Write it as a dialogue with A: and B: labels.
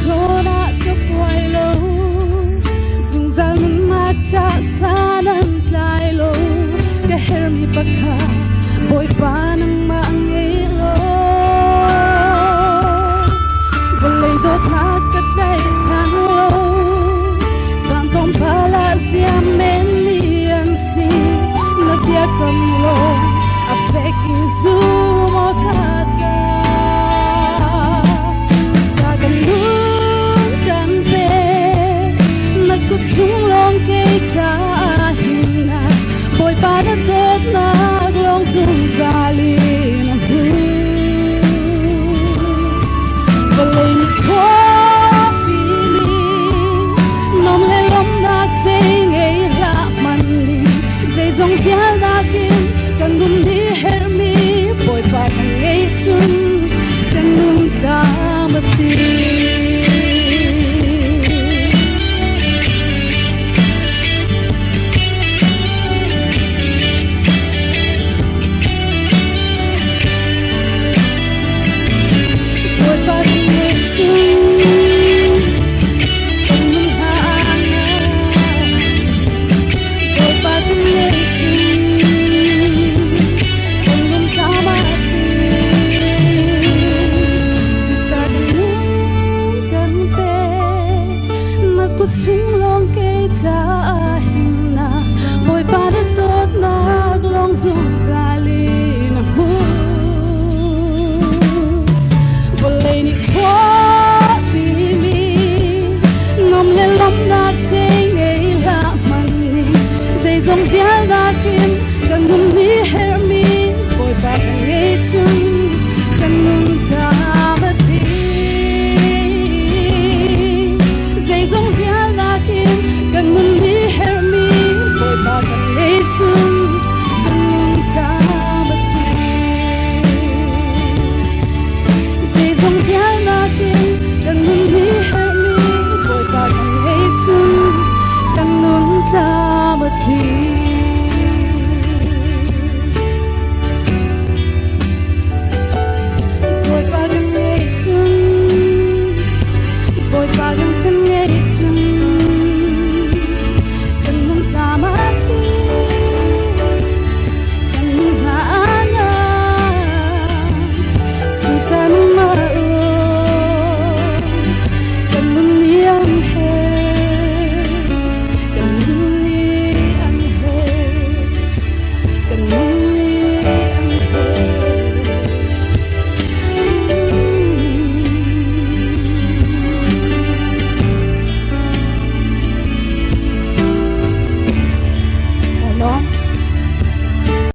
A: lo na cho quay lo dùng rằng mà cha xa nan tay lo cái her mi baka boy pa nang maangi lo volay dot na katlay tan lo tan tong pala siya men mi an si nabia kam lo afek izu mo kata tagan nun kan pe nagkutsung long kay ta hina boy pa na tot naglong sung zali na hu balay ni topi mi nom le lom nak say ngay ra man ni say zong pial nakin kan dum di her mi boy pa kan ngay chun kan dum ta mati chung long kay ta hina boy pa de tot naglong zum